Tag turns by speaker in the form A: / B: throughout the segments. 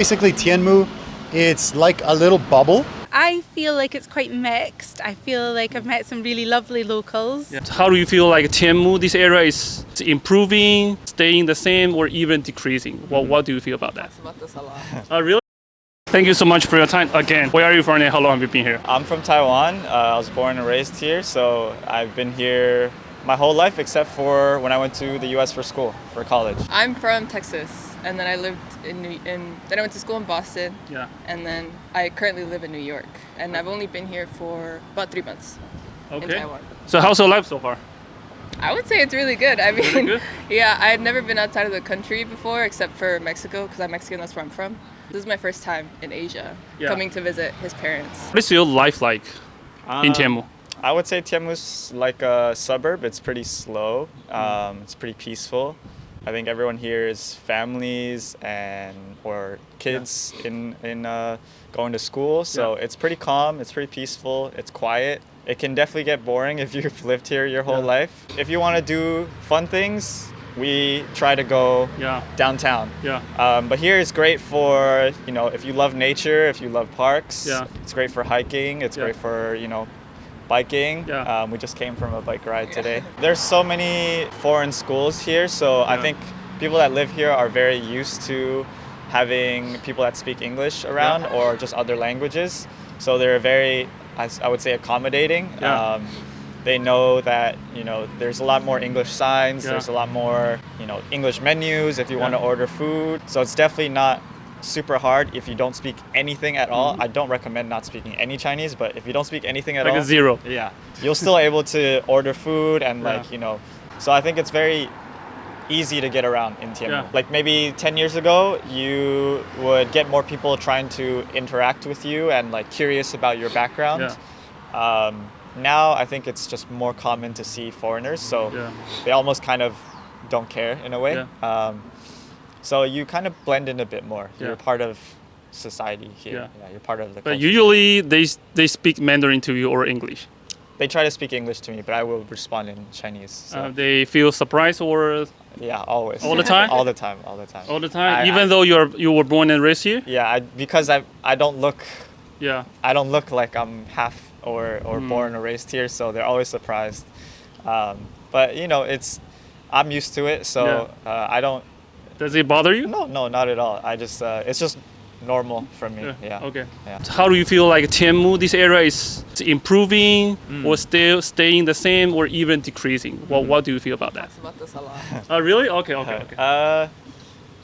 A: Basically, Tianmu, it's like a little bubble.
B: I feel like it's quite mixed. I feel like I've met some really lovely locals.
C: Yeah. How do you feel like Tianmu, this area is improving, staying the same, or even decreasing? What do you feel about that?
D: About this a lot.
C: Really? Thank you so much for your time again. Where are you from and how long have you been here?
E: I'm from Taiwan. I was born and raised here, so I've been here my whole life except for when I went to the US for school, for college.
D: I'm from Texas, and then I lived then I went to school in Boston.
C: Yeah.
D: And then I currently live in New York, and I've only been here for about 3 months in Taiwan.
C: So how's your life so far?
D: I would say it's really good. I mean,
C: Really good?
D: yeah, I had never been outside of the country before except for Mexico, because I'm Mexican, that's where I'm from. This is my first time in Asia, coming to visit his parents.
C: What is your life like in Tianmu?
E: I would say Tianmu's like a suburb. It's pretty slow. It's pretty peaceful. I think everyone here is families or kids in going to school. So it's pretty calm. It's pretty peaceful. It's quiet. It can definitely get boring if you've lived here your whole life. If you want to do fun things, we try to go downtown.
C: Yeah.
E: But here it's great for, if you love nature, if you love parks.
C: Yeah.
E: It's great for hiking. It's great for, biking.
C: Yeah.
E: We just came from a bike ride today. There's so many foreign schools here, so I think people that live here are very used to having people that speak English around or just other languages. So they're very, I would say, accommodating.
C: Yeah.
E: They know that, there's a lot more English signs, there's a lot more, English menus if you want to order food. So it's definitely not super hard if you don't speak anything at all. I don't recommend not speaking any Chinese, but if you don't speak anything at all,
C: Like a zero.
E: yeah, you're still able to order food and so I think it's very easy to get around in Tianmu.
C: Yeah.
E: Like maybe 10 years ago, you would get more people trying to interact with you and like curious about your background.
C: Yeah.
E: Now I think it's just more common to see foreigners, so they almost kind of don't care in a way.
C: Yeah.
E: So you kind of blend in a bit more.
C: Yeah.
E: You're part of society here.
C: Yeah.
E: You're part of the
C: But
E: culture.
C: usually they speak Mandarin to you or English.
E: They try to speak English to me, but I will respond in Chinese. So.
C: They feel surprised or
E: Yeah, always.
C: All the time?
E: All the time, all the time.
C: all the time, even though you were born and raised here.
E: Yeah, because I don't look
C: Yeah.
E: like I'm half or born or raised here, so they're always surprised. But I'm used to it, so I don't.
C: Does it bother you?
E: No, not at all. I just it's just normal for me. Yeah.
C: Okay.
E: Yeah.
C: How do you feel like Tianmu, this area is improving or still staying the same or even decreasing? What do you feel about that?
D: About this a lot.
C: Really? Okay.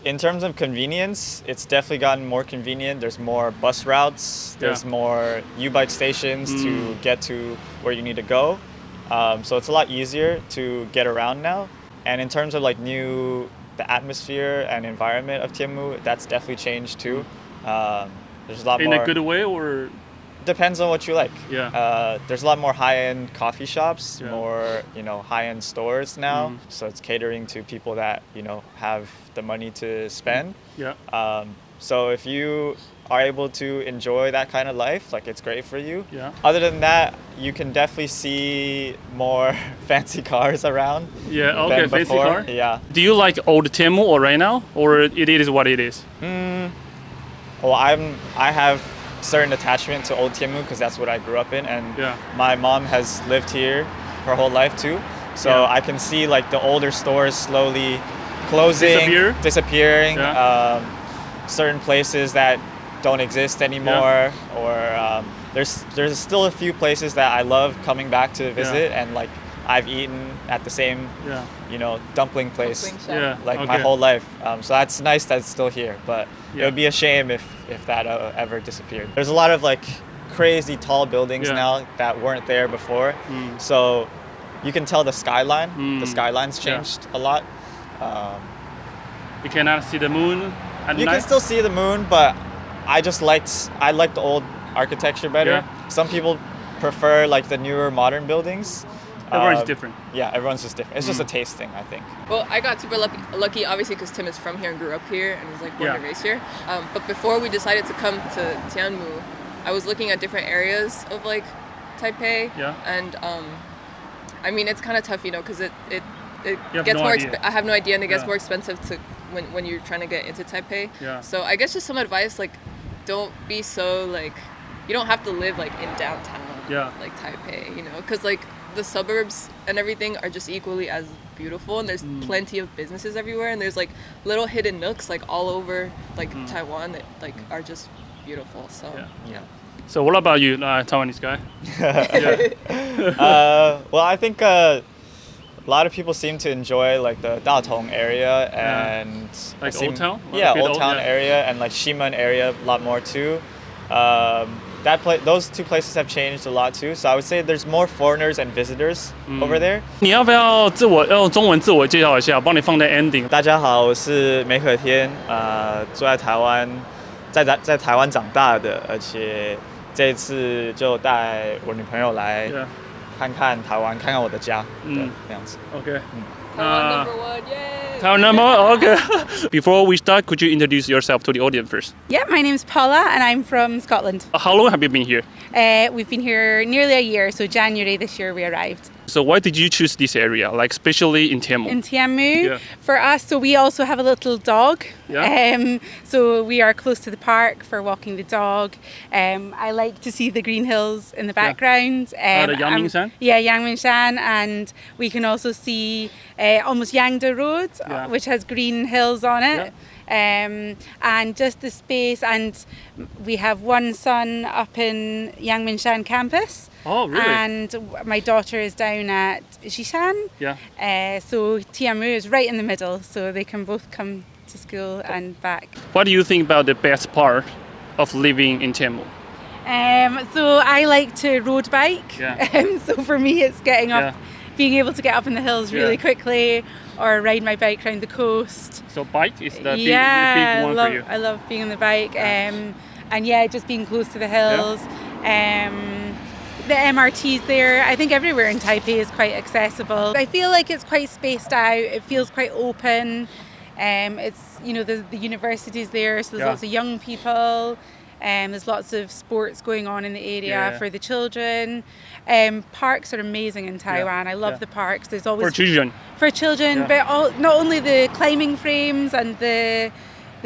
E: In terms of convenience, it's definitely gotten more convenient. There's more bus routes. There's more U-bike stations to get to where you need to go. So it's a lot easier to get around now. And in terms of like the atmosphere and environment of Tianmu, that's definitely changed too. There's a lot
C: In
E: more.
C: a good way or?
E: Depends on what you like.
C: Yeah.
E: There's a lot more high-end coffee shops,
C: Yeah.
E: more high-end stores now. So it's catering to people that have the money to spend.
C: Yeah.
E: So if you are able to enjoy that kind of life, like it's great for you.
C: Yeah.
E: Other than that, you can definitely see more fancy cars around.
C: Yeah. Okay.
E: than
C: Fancy
E: before.
C: car.
E: Yeah.
C: Do you like old Tianmu or right now, or it is what it is?
E: Well, I have certain attachment to old Tianmu because that's what I grew up in, and my mom has lived here her whole life too. So I can see like the older stores slowly closing, disappearing.
C: Yeah.
E: Certain places that don't exist anymore, or there's still a few places that I love coming back to visit, and like I've eaten at the same dumpling place my whole life. So that's nice that it's still here, but it would be a shame if that ever disappeared. There's a lot of like crazy tall buildings now that weren't there before, so you can tell the skyline. The skyline's changed a lot.
C: You cannot see the moon at
E: You
C: night?
E: can still see the moon, but I like the old architecture better. Some people prefer like the newer modern buildings.
C: Everyone's different.
E: Yeah, everyone's just different. It's just a taste thing, I think.
D: Well, I got super lucky obviously, because Tim is from here and grew up here and was like born and raised here. But before we decided to come to Tianmu, I was looking at different areas of like Taipei.
C: Yeah.
D: And I mean, it's kind of tough, because it
C: have
D: gets
C: no
D: more.
C: idea.
D: I have no idea, and it gets more expensive to when you're trying to get into Taipei.
C: Yeah.
D: So I guess just some advice, like, don't be so like, you don't have to live like in downtown.
C: Yeah.
D: Like Taipei, you know, because like the suburbs and everything are just equally as beautiful, and there's plenty of businesses everywhere, and there's like little hidden nooks like all over like Taiwan that like are just beautiful. So yeah.
C: So what about you, Taiwanese guy?
E: Well, I think a lot of people seem to enjoy like the Datong area and
C: Like Old Town?
E: Yeah,
C: A bit
E: Old Town area and like Ximen area a lot more too. Those two places have changed a lot too. So I would say there's more foreigners and visitors over there.
C: 你要不要用中文自我介绍一下，帮你放在 ending。
E: 大家好，我是梅可天，住在台湾，在台湾长大的，而且这一次就带我女朋友来看看台湾，看看我的家，这样子。
C: OK。
D: Taiwan #1, yay!
C: Taiwan #1, okay. Before we start, could you introduce yourself to the audience first?
B: Yeah, my name's Paula and I'm from Scotland.
C: How long have you been here?
B: We've been here nearly a year, so January this year we arrived.
C: So why did you choose this area, like especially in Tianmu?
B: In Tianmu,
C: Yeah.
B: for us, so we also have a little dog.
C: Yeah.
B: So we are close to the park for walking the dog. I like to see the green hills in the background.
C: The Yangmingshan?
B: Yeah, Yangmingshan, and we can also see almost Yangda Road, which has green hills on it. And just the space, and we have one son up in Yangmingshan campus.
C: Oh, really?
B: And my daughter is down at Xishan.
C: Yeah.
B: So Tianmu is right in the middle, so they can both come to school and back.
C: What do you think about the best part of living in Tianmu?
B: So I like to road bike.
C: Yeah.
B: So for me, it's getting up, being able to get up in the hills really quickly, or ride my bike around the coast.
C: So bike is the big one for you.
B: I love being on the bike. And yeah, just being close to the hills. The MRT's there. I think everywhere in Taipei is quite accessible. I feel like it's quite spaced out. It feels quite open. It's, you know, the university's there, so there's lots of young people. There's lots of sports going on in the area for the children. Parks are amazing in Taiwan. I love the parks. There's always
C: For children.
B: For children, but not only the climbing frames and the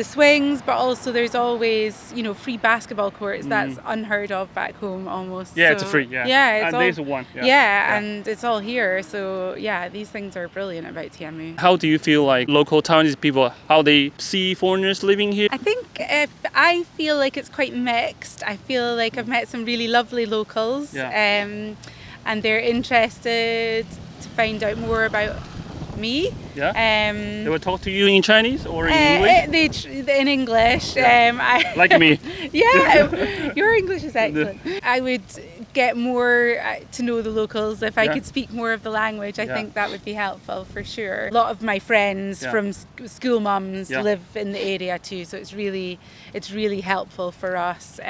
B: swings, but also there's always, you know, free basketball courts. That's unheard of back home almost.
C: Yeah,
B: so,
C: it's free. Yeah.
B: Yeah,
C: and there's one.
B: And it's all here. So yeah, these things are brilliant about Tianmu.
C: How do you feel like local Taiwanese people, how they see foreigners living here?
B: I think I feel like it's quite mixed. I feel like I've met some really lovely locals, and they're interested to find out more about me.
C: Yeah. They will talk to you in Chinese or in English?
B: In English.
C: Like me.
B: Yeah, your English is excellent. I would get more to know the locals if I could speak more of the language. I think that would be helpful for sure. A lot of my friends from school mums live in the area too, so it's really helpful for us.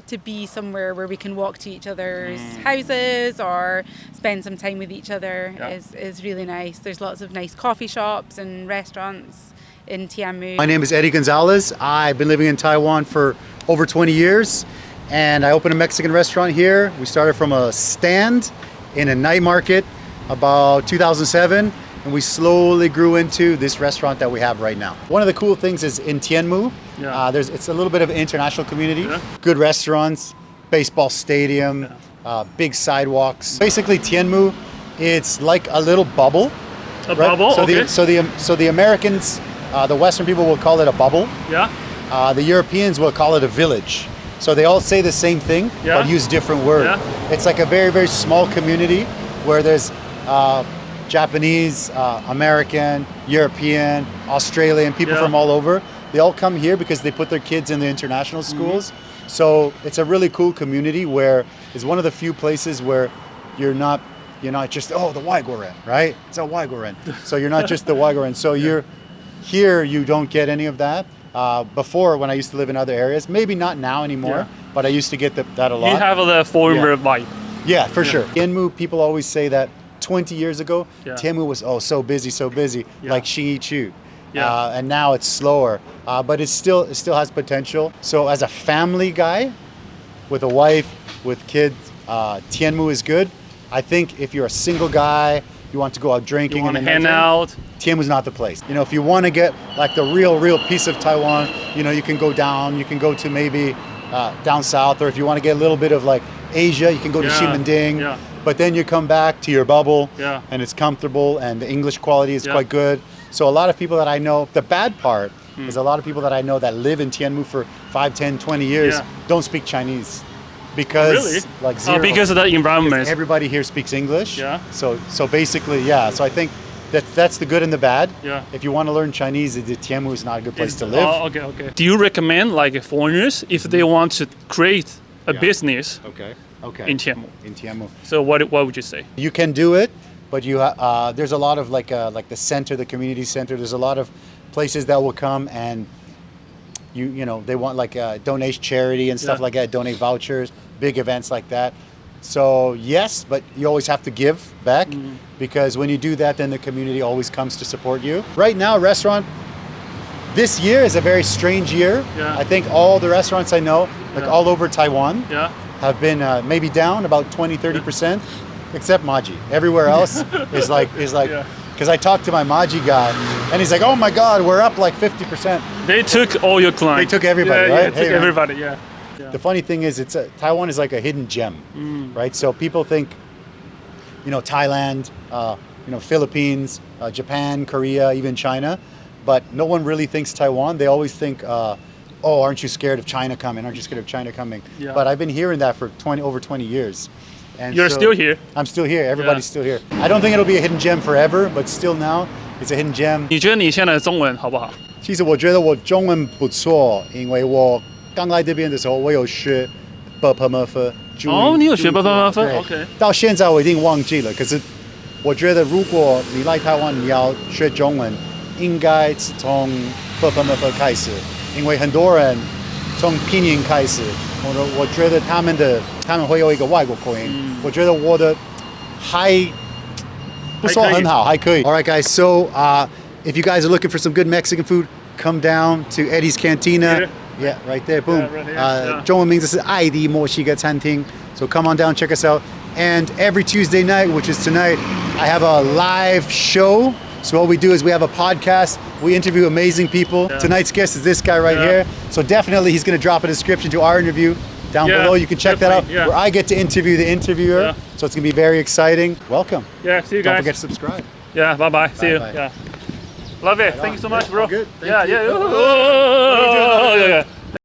B: To be somewhere where we can walk to each other's houses or spend some time with each other is really nice. There's lots of nice coffee shops and restaurants in Tianmu.
A: My name is Eddy Gonzalez. I've been living in Taiwan for over 20 years, and I opened a Mexican restaurant here. We started from a stand in a night market about 2007, and we slowly grew into this restaurant that we have right now. One of the cool things is in Tianmu, it's a little bit of an international community. Good restaurants, baseball stadium, big sidewalks. Basically, Tianmu, it's like a little bubble.
C: A bubble.
A: So the Americans, the Western people will call it a bubble.
C: Yeah.
A: The Europeans will call it a village. So they all say the same thing, but use different words. It's like a very, very small community where there's Japanese, American, European, Australian, people from all over. They all come here because they put their kids in the international schools. So it's a really cool community where it's one of the few places where you're not just, the Waigoren, right? It's a Waigoren. So you're not just the Waigoren. So you're here, you don't get any of that. Before, when I used to live in other areas, maybe not now anymore, but I used to get that a lot.
C: You have the foreigner vibe.
A: Yeah, for sure. Tianmu, people always say that 20 years ago, Tianmu was so busy, like Xinyichu. And now it's slower, but it still has potential. So as a family guy, with a wife, with kids, Tianmu is good. I think if you're a single guy you want to go out drinking,
C: You want to
A: and
C: hang out.
A: Tianmu's not the place. You know, if you want to get like the real piece of Taiwan, you know, you can go down. You can go to maybe down south, or if you want to get a little bit of like Asia, you can go to Ximending.
C: Yeah.
A: But then you come back to your bubble,
C: Yeah.
A: and it's comfortable, and the English quality is
C: Yeah.
A: quite good. So a lot of people that I know, the bad part is a lot of people that I know that live in Tianmu for 5, 10, 20 years
C: Yeah.
A: don't speak Chinese. Because
C: Really?
A: like zero,
C: Because of the environment.
A: everybody here speaks English.
C: Yeah.
A: So basically, yeah. So I think that's the good and the bad.
C: Yeah.
A: If you want to learn Chinese, the Tianmu is not a good place to live.
C: Oh, okay. Do you recommend like foreigners if they want to create a business
A: Okay.
C: in Tianmu?
A: In Tianmu,
C: So what would you say?
A: you can do it, but there's a lot of like the center, the community center. There's a lot of places that will come and you know they want like donate charity and stuff
C: Yeah.
A: like that, donate vouchers, big events like that. So yes, but you always have to give back because when you do that, then the community always comes to support you. Right now, this year is a very strange year.
C: Yeah.
A: I think all the restaurants I know, like all over Taiwan,
C: Yeah.
A: have been maybe down about 20-30%, except Maji. Everywhere else is like
C: Yeah.
A: because I talked to my Maji guy and he's like, oh my God, we're up like 50%.
C: They took all your clients.
A: They took everybody,
C: yeah,
A: right?
C: Yeah,
A: Hey,
C: took
A: man.
C: everybody, yeah.
A: The funny thing is, Taiwan is like a hidden gem, right? So people think, you know, Thailand, you know, Philippines, Japan, Korea, even China, but no one really thinks Taiwan. They always think, oh, aren't you scared of China coming? Aren't you scared of China coming?
C: Yeah.
A: But I've been hearing that for over 20 years. And
C: You're still here.
A: I'm still here. Everybody's
C: Yeah.
A: still here. I don't think it'll be a hidden gem forever, but still now it's a hidden gem.
C: 你觉得你现在的中文好不好？
A: 其实我觉得我中文不错，因为我刚来这边的时候，我有学 b p m f。
C: 哦，你有学 b p m f
A: 对
C: OK
A: 到现在我已经忘记了。可是我觉得，如果你来台湾，你要学中文，应该是从 b p m f 开始，因为很多人从拼音开始。我觉得他们会有一个外国口音。我觉得我的还不算很好，还可以。All right, guys. So, if you guys are looking for some good Mexican food, come down to Eddy's Cantina.
C: Here?
A: Yeah, right there. Boom.
C: Yeah, right here. Yeah.
A: 中文名字是艾迪墨西哥餐厅. So come on down, check us out. And every Tuesday night, which is tonight, I have a live show. So what we do is we have a podcast. We interview amazing people.
C: Yeah.
A: Tonight's guest is this guy right
C: Yeah.
A: here. So definitely he's going to drop a description to our interview down
C: Yeah,
A: below. You can check that out,
C: definitely, yeah.
A: where I get to interview the interviewer.
C: Yeah.
A: So it's going to be very exciting. Welcome.
C: Yeah, see you
A: Don't
C: guys.
A: forget to subscribe.
C: Yeah, bye. See you.
A: Bye.
C: Yeah. Love it. Thank you so much, bro.
A: All good. Thank
C: Yeah,
A: you.
C: yeah.
A: What are you doing?
C: Oh, yeah, yeah.